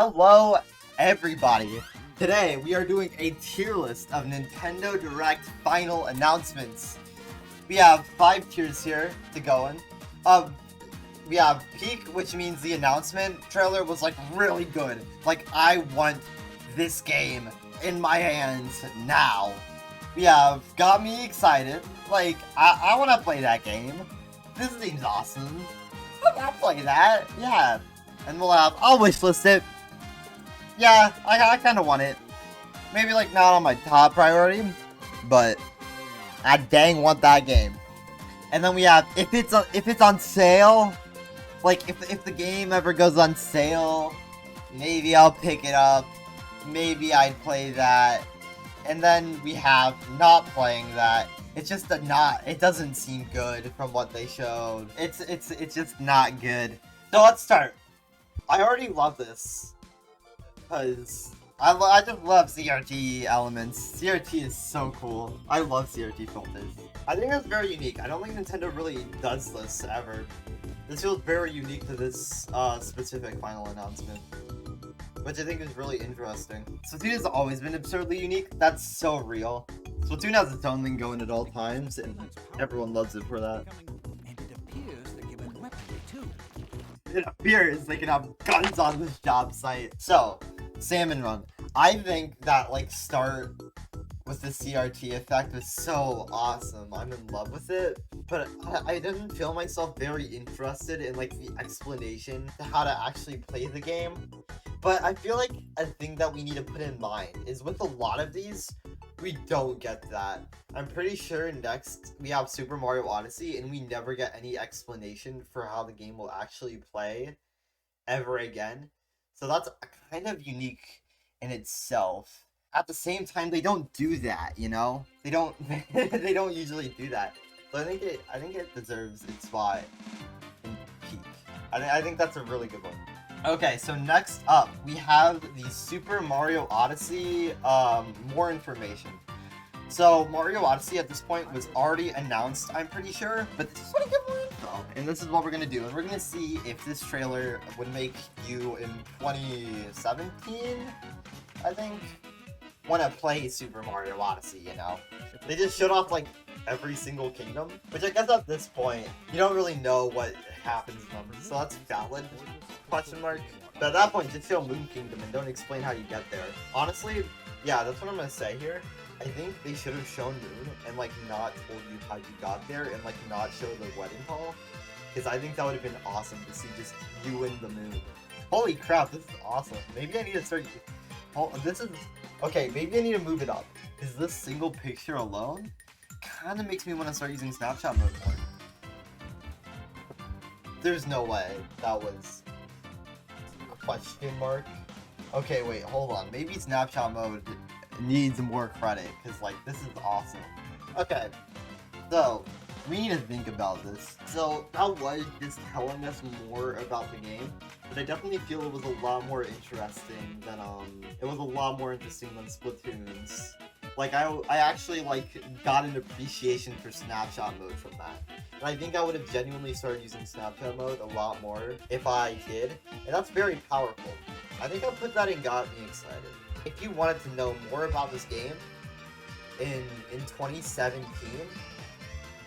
Hello, everybody. Today, we are doing a tier list of Nintendo Direct final announcements. We have 5 tiers here to go in. We have Peak, which means the announcement trailer was, like, really good. Like, I want this game in my hands now. We have Got Me Excited. Like, I want to play that game. This seems awesome. I'll play that. Yeah. And we'll have, I'll wishlist it. Yeah, I kind of want it. Maybe, like, not on my top priority, but I dang want that game. And then we have, if it's on sale, like, if the game ever goes on sale, maybe I'll pick it up. Maybe I'd play that. And then we have not playing that. It's just it doesn't seem good from what they showed. It's just not good. So let's start. I already love this. Because I just love CRT elements. CRT is so cool. I love CRT filters. I think that's very unique. I don't think Nintendo really does this ever. This feels very unique to this specific final announcement, which I think is really interesting. Splatoon has always been absurdly unique. That's so real. Splatoon has its own thing going at all times, and everyone loves it for that. And it appears they're given weaponry too. It appears they can have guns on this job site. So, Salmon Run. I think that, like, start with the CRT effect was so awesome. I'm in love with it. But I didn't feel myself very interested in, like, the explanation to how to actually play the game. But I feel like a thing that we need to put in mind is with a lot of these, we don't get that. I'm pretty sure next we have Super Mario Odyssey and we never get any explanation for how the game will actually play ever again. So that's kind of unique in itself. At the same time, they don't do that, you know? They don't they don't usually do that. So I think it deserves its spot in Peak. I think that's a really good one. Okay, so next up, we have the Super Mario Odyssey, more information. So, Mario Odyssey at this point was already announced, I'm pretty sure, but this is what I get more info. And this is what we're gonna do, and we're gonna see if this trailer would make you in 2017, I think, want to play Super Mario Odyssey, you know? They just showed off, like, every single kingdom, which I guess at this point, you don't really know what happens in them, so that's valid. Question mark. But at that point, just show Moon Kingdom and don't explain how you get there. Honestly, yeah, that's what I'm gonna say here. I think they should have shown Moon and, like, not told you how you got there and, like, not show the wedding hall. Because I think that would have been awesome to see just you and the moon. Holy crap, this is awesome. Maybe I need to start... Oh, this is... Okay, maybe I need to move it up. Because this single picture alone kind of makes me want to start using Snapchat mode more. There's no way that was... Question mark. Okay, wait, hold on. Maybe Snapchat mode needs more credit, because, like, this is awesome. Okay, so, we need to think about this. So, that was just telling us more about the game, but I definitely feel it was a lot more interesting than, Splatoon's. Like, I actually, like, got an appreciation for Snapchat mode from that. And I think I would have genuinely started using Snapchat mode a lot more if I did. And that's very powerful. I think I'll put that in Got Me Excited. If you wanted to know more about this game in 2017,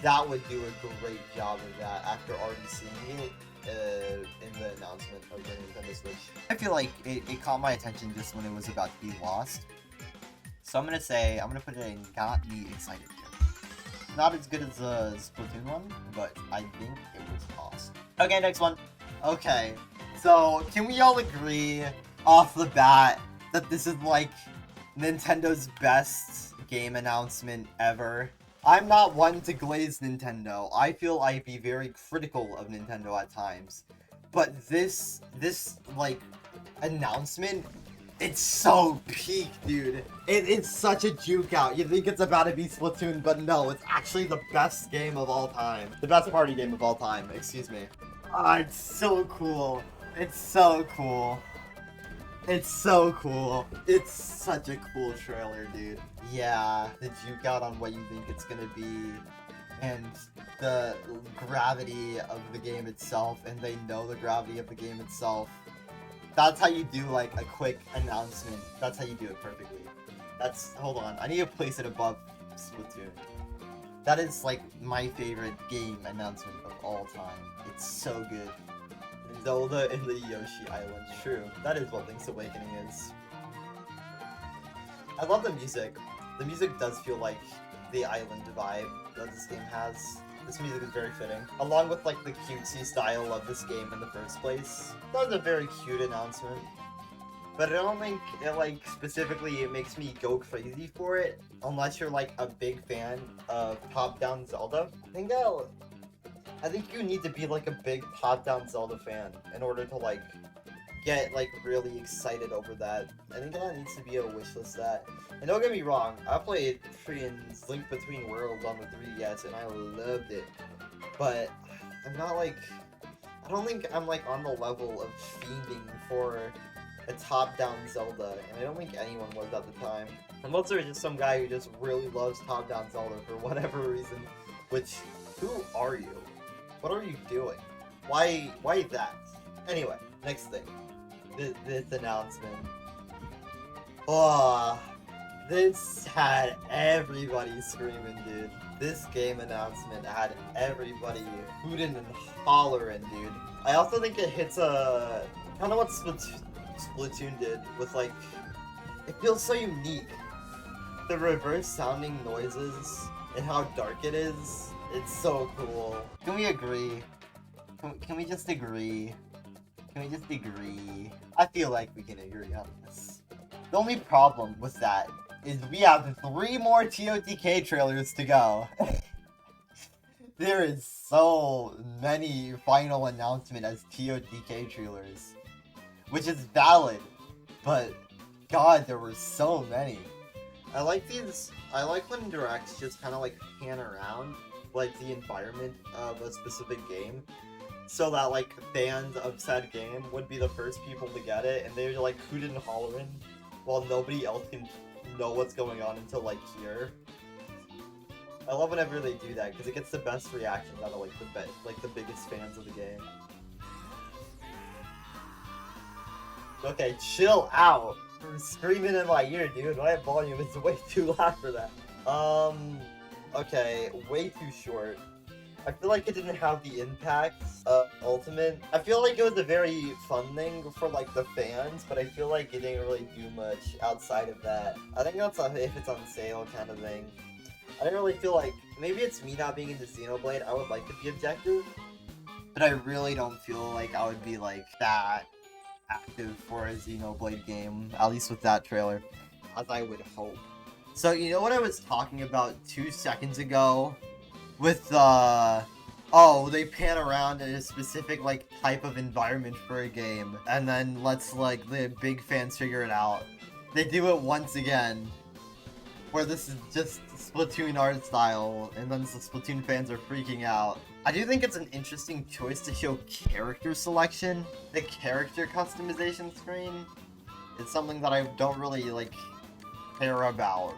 that would do a great job of that after already seeing it in the announcement of the Nintendo Switch. I feel like it caught my attention just when it was about to be lost. So I'm gonna put it in Got Me Excited here. Not as good as the Splatoon one, but I think it was awesome. Okay, next one. Okay, so can we all agree off the bat that this is, like, Nintendo's best game announcement ever? I'm not one to glaze Nintendo. I feel I'd be very critical of Nintendo at times. But this like, announcement, it's so peak, dude. It's such a juke out. You think it's about to be Splatoon, but no, it's actually the best game of all time. The best party game of all time, excuse me. Ah, it's so cool. It's so cool. It's so cool. It's such a cool trailer, dude. Yeah, the juke out on what you think it's gonna be, and the gravity of the game itself, and they know the gravity of the game itself. That's how you do like a quick announcement. That's how you do it perfectly. Hold on, I need to place it above Splatoon. That is like my favorite game announcement of all time. It's so good. Zelda and the Yoshi Island. True, that is what Link's Awakening is. I love the music. The music does feel like the island vibe that this game has. This music is very fitting. Along with like the cutesy style of this game in the first place. That was a very cute announcement. But I don't think it like specifically it makes me go crazy for it unless you're like a big fan of top-down Zelda. I think you need to be like a big top-down Zelda fan in order to like get like really excited over that. I think that needs to be a wishlist that. And don't get me wrong, I played freaking Link Between Worlds on the 3DS and I loved it. But I'm not like, I don't think I'm like on the level of fiending for a top-down Zelda, and I don't think anyone was at the time. Unless there's just some guy who just really loves top-down Zelda for whatever reason. Which, who are you? What are you doing? Why that? Anyway, next thing. This announcement. Oh, this had everybody screaming, dude. This game announcement had everybody hooting and hollering, dude. I also think it hits a kind of what Splatoon did with like, it feels so unique. The reverse sounding noises and how dark it is. It's so cool. Can we agree? Can we just agree? Can we just agree? I feel like we can agree on this. The only problem with that is we have 3 more TOTK trailers to go. There is so many final announcement as TOTK trailers. Which is valid, but god, there were so many. I like when directs just kind of like pan around like the environment of a specific game, so that like fans of said game would be the first people to get it, and they're like hooting and hollering while nobody else can know what's going on until like here. I love whenever they do that because it gets the best reactions out of like the biggest fans of the game. Okay, chill out. You're screaming in my ear, dude. My volume is way too loud for that. Okay, way too short. I feel like it didn't have the impact of Ultimate. I feel like it was a very fun thing for like the fans, but I feel like it didn't really do much outside of that. I think that's if it's on sale kind of thing. I didn't really feel like, maybe it's me not being into Xenoblade, I would like to be objective, but I really don't feel like I would be like that active for a Xenoblade game, at least with that trailer, as I would hope. So you know what I was talking about 2 seconds ago with oh, they pan around in a specific like type of environment for a game and then let's like the big fans figure it out. They do it once again, where this is just Splatoon art style and then the Splatoon fans are freaking out. I do think it's an interesting choice to show character selection. The character customization screen is something that I don't really like care about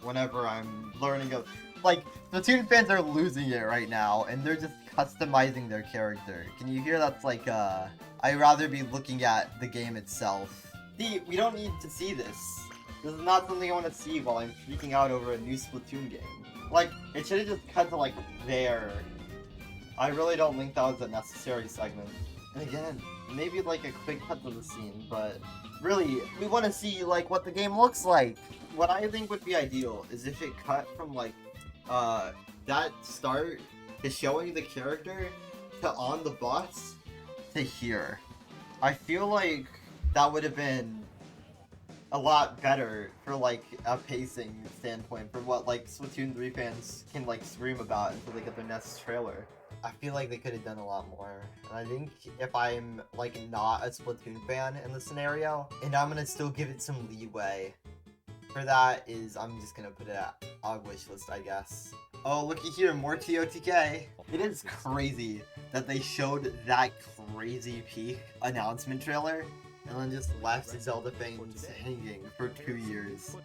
whenever I'm learning of, like, Splatoon fans are losing it right now and they're just customizing their character. Can you hear that's like I'd rather be looking at the game itself. See, we don't need to see this. This is not something I want to see while I'm freaking out over a new Splatoon game. Like, it should have just cut to like there. I really don't think that was a necessary segment. And again, maybe like a quick cut to the scene, but really, we want to see like what the game looks like. What I think would be ideal is if it cut from like that start to showing the character to on the bus to here. I feel like that would have been a lot better for like a pacing standpoint for what like Splatoon 3 fans can like scream about until they get their next trailer. I feel like they could have done a lot more. And I think if I'm like not a Splatoon fan in the scenario, and I'm gonna still give it some leeway, for that is I'm just gonna put it at a wish list, I guess. Oh, looky here, more TOTK. It is crazy that they showed that crazy peak announcement trailer and then just left Zelda fans hanging for 2 years.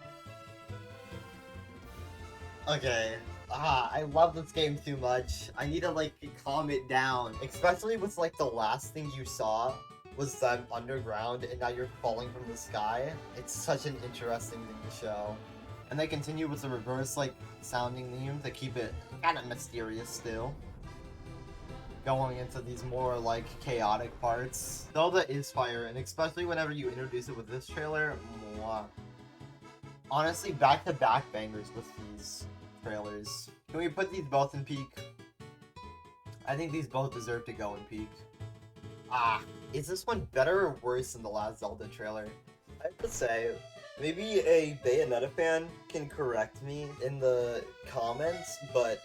Okay. I love this game too much. I need to like calm it down. Especially with like the last thing you saw was them underground and now you're falling from the sky. It's such an interesting thing to show. And they continue with the reverse, like, sounding theme to keep it kind of mysterious still. Going into these more, like, chaotic parts. Zelda is fire, and especially whenever you introduce it with this trailer, mwah. Honestly, back-to-back bangers with these trailers. Can we put these both in peak? I think these both deserve to go in peak. Is this one better or worse than the last Zelda trailer? I have to say, maybe a Bayonetta fan can correct me in the comments, but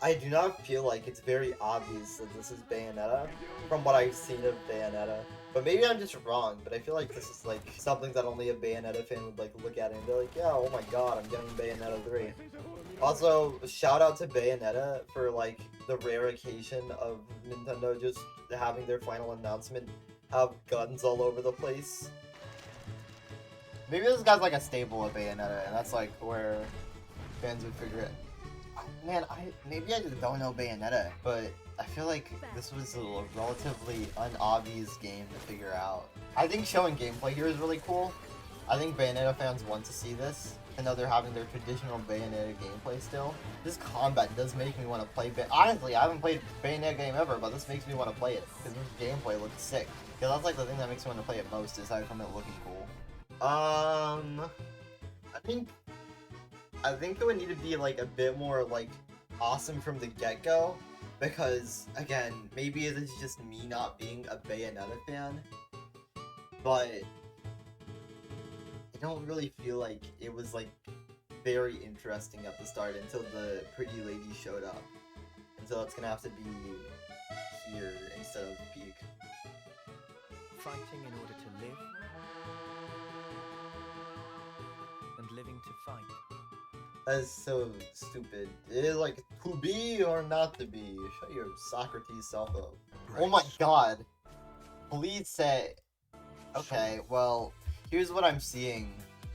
I do not feel like it's very obvious that this is Bayonetta from what I've seen of Bayonetta. But maybe I'm just wrong, but I feel like this is like something that only a Bayonetta fan would like look at it and be like, yeah, oh my god, I'm getting Bayonetta 3. Also, shout out to Bayonetta for like the rare occasion of Nintendo just having their final announcement have guns all over the place. Maybe this guy's like a staple of Bayonetta, and that's like where fans would figure it. Man, maybe I just don't know Bayonetta, but I feel like this was a relatively unobvious game to figure out. I think showing gameplay here is really cool. I think Bayonetta fans want to see this. I know they're having their traditional Bayonetta gameplay still. This combat does make me want to play honestly, I haven't played a Bayonetta game ever, but this makes me want to play it, because this gameplay looks sick. Because that's like the thing that makes me want to play it most, aside from it looking cool. I think it would need to be like a bit more like awesome from the get-go, because again, maybe it is just me not being a Bayonetta fan, but I don't really feel like it was like very interesting at the start until the pretty lady showed up. And so it's gonna have to be here instead of peak. Fighting in order to live, and living to fight. That is so stupid. It is like, to be or not to be. Shut your Socrates self up. Oh my god. Please say... Okay, well, here's what I'm seeing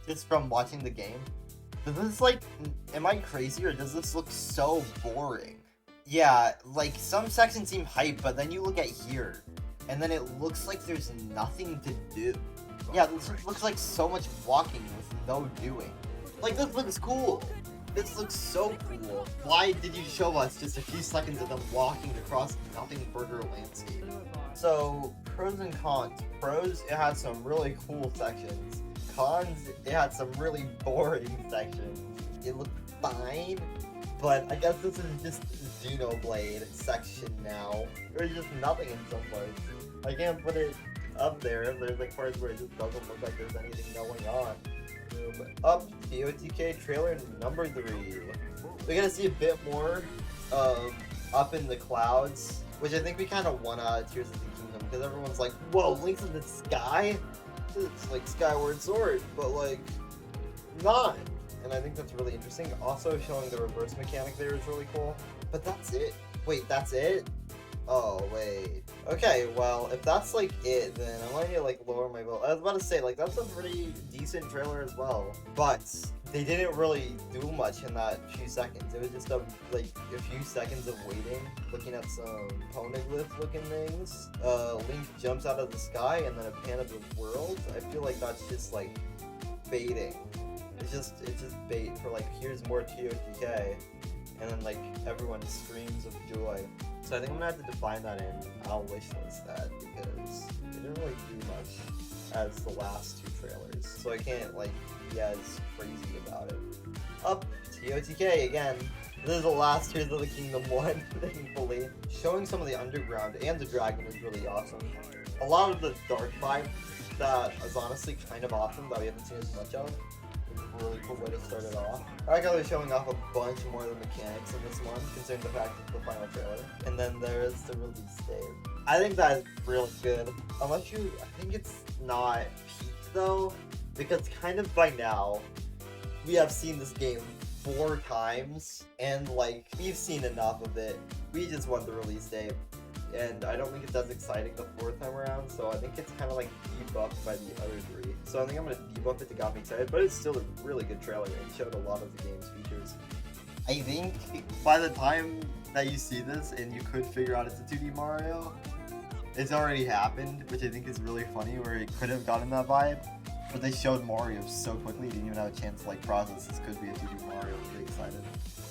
just from watching the game. Does this like... Am I crazy or does this look so boring? Yeah, like some sections seem hype, but then you look at here, and then it looks like there's nothing to do. Yeah, this looks like so much walking with no doing. Like, this looks cool. This looks so cool. Why did you show us just a few seconds of them walking across nothing burger landscape? So, pros and cons. Pros, it had some really cool sections. Cons, it had some really boring sections. It looked fine, but I guess this is just Xenoblade section now. There's just nothing in some parts. I can't put it up there. There's like parts where it just doesn't look like there's anything going on. Up TOTK trailer number 3. We're gonna see a bit more of Up in the Clouds, which I think we kind of want out of Tears of the Kingdom, because everyone's like, whoa, Link's in the sky? It's like Skyward Sword, but like, not. And I think that's really interesting. Also showing the reverse mechanic there is really cool. But that's it. Wait, that's it? Oh, wait. Okay, well, if that's, like, it, then I might need to, like, lower my vote. I was about to say, like, that's a pretty decent trailer as well. But they didn't really do much in that few seconds. It was just, like, a few seconds of waiting, looking at some poneglyph-looking things. Link jumps out of the sky, and then a pan of the world. I feel like that's just, like, baiting. It's just bait for, like, here's more TOTK. And then, like, everyone screams of joy. So I think I'm gonna have to define that in. I'll wishlist that because they didn't really do much as the last 2 trailers. So I can't, like, be as crazy about it. Up, TOTK again. This is the last Tears of the Kingdom one, thankfully. Showing some of the underground and the dragon is really awesome. A lot of the dark vibe that is honestly kind of awesome that we haven't seen as much of. Really cool way to start it off. I like how they're showing off a bunch more of the mechanics in this one, considering the fact it's the final trailer. And then there's the release date. I think that is really good. I think it's not peaked though, because kind of by now, we have seen this game 4 times, and like, we've seen enough of it. We just want the release date. And I don't think it's as exciting the 4th time around, so I think it's kind of like debuffed by the other 3. So I think I'm going to debuff it to got me excited, but it's still a really good trailer. It showed a lot of the game's features. I think by the time that you see this and you could figure out it's a 2D Mario, it's already happened, which I think is really funny, where it could have gotten that vibe, but they showed Mario so quickly, didn't even have a chance to like process this could be a 2D Mario. I'm really excited.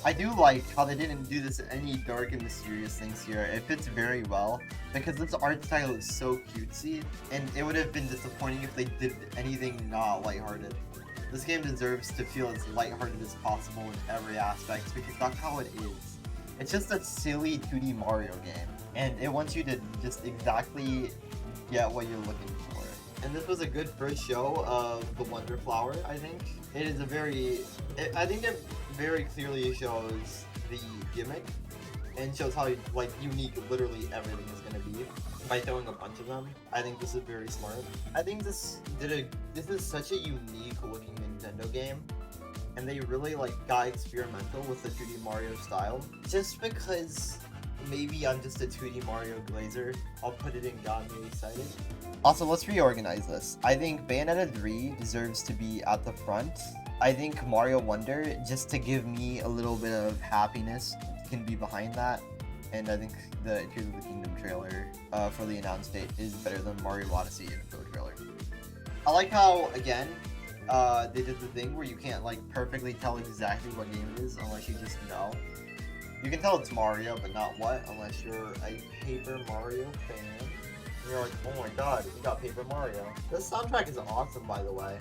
I do like how they didn't do this any dark and mysterious things here. It fits very well because this art style is so cutesy, and it would have been disappointing if they did anything not lighthearted. This game deserves to feel as lighthearted as possible in every aspect because that's how it is. It's just a silly 2D Mario game, and it wants you to just exactly get what you're looking for. And this was a good first show of the Wonder Flower, I think. It is a I think it very clearly shows the gimmick and shows how like unique literally everything is going to be by throwing a bunch of them. I think this is very smart. I think this is such a unique looking Nintendo game, and they really like got experimental with the 2D Mario style. Just because maybe I'm just a 2D Mario glazer, I'll put it in got me excited. Also, let's reorganize this. I think Bayonetta 3 deserves to be at the front. I think Mario Wonder, just to give me a little bit of happiness, can be behind that. And I think the Tears of the Kingdom trailer for the announced date is better than Mario Odyssey info trailer. I like how, again, they did the thing where you can't like perfectly tell exactly what game it is unless you just know. You can tell it's Mario, but not what, unless you're a Paper Mario fan. And you're like, oh my god, we got Paper Mario. This soundtrack is awesome, by the way.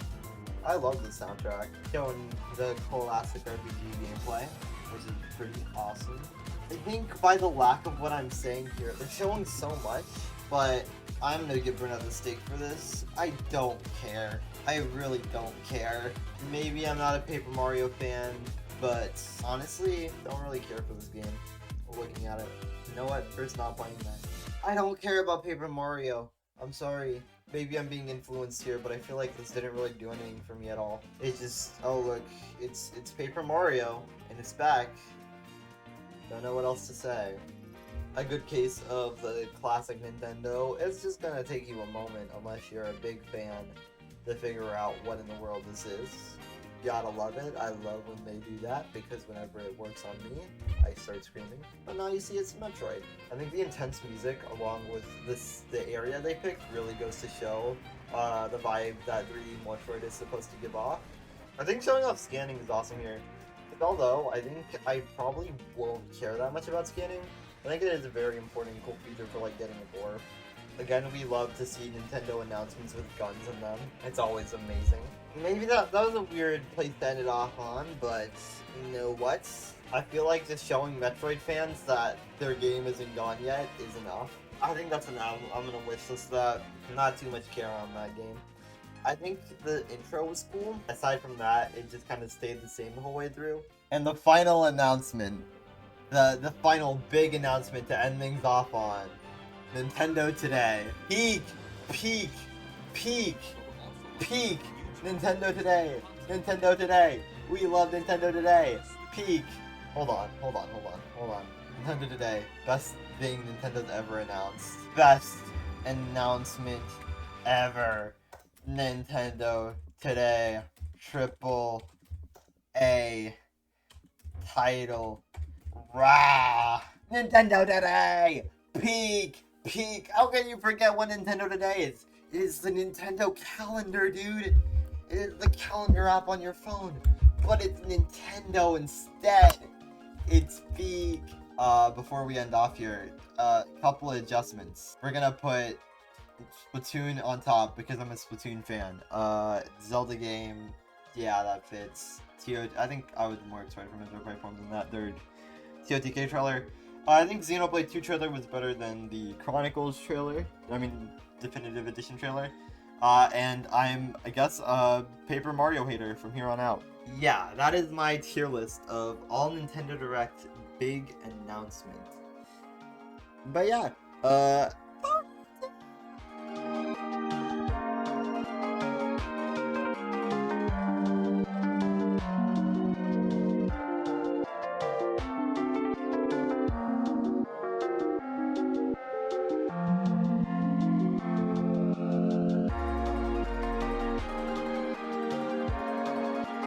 I love this soundtrack. Showing the classic RPG gameplay, which is pretty awesome. I think by the lack of what I'm saying here, they're showing so much, but I'm gonna get burnt out of the stake for this. I don't care. I really don't care. Maybe I'm not a Paper Mario fan, but honestly, don't really care for this game. Looking at it. You know what? First not playing that. I don't care about Paper Mario. I'm sorry. Maybe I'm being influenced here, but I feel like this didn't really do anything for me at all. It's just, oh look, it's Paper Mario, and it's back. Don't know what else to say. A good case of the classic Nintendo. It's just gonna take you a moment, unless you're a big fan, to figure out what in the world this is. Gotta love it. I love when they do that, because whenever it works on me, I start screaming. But now you see it's Metroid. I think the intense music, along with the area they picked, really goes to show the vibe that 3D Metroid is supposed to give off. I think showing off scanning is awesome here. Although, I think I probably won't care that much about scanning. I think it is a very important cool feature for like getting a dwarf. Again, we love to see Nintendo announcements with guns in them. It's always amazing. Maybe that was a weird place to end it off on, but you know what? I feel like just showing Metroid fans that their game isn't gone yet is enough. I think that's enough. I'm gonna wishlist that. Not too much care on that game. I think the intro was cool. Aside from that, it just kind of stayed the same the whole way through. And the final announcement, the final big announcement to end things off on, Nintendo Today. Peak, peak, peak, peak. Nintendo Today. Nintendo Today. We love Nintendo Today. Peak. Hold on. Nintendo Today. Best thing Nintendo's ever announced. Best announcement ever. Nintendo Today. Triple A title. Rah! Nintendo Today! Peak! Peak! How can you forget what Nintendo Today is? It is the Nintendo calendar, dude! It is the calendar app on your phone, but it's Nintendo instead! It's peak! Before we end off here, couple of adjustments. We're gonna put Splatoon on top because I'm a Splatoon fan. Zelda game, yeah, that fits. I think I was more excited for Metroid Prime than that third TOTK trailer. I think Xenoblade 2 trailer was better than the Chronicles trailer. I mean, Definitive Edition trailer. And I'm, I guess, a Paper Mario hater from here on out. Yeah, that is my tier list of all Nintendo Direct big announcement. But yeah,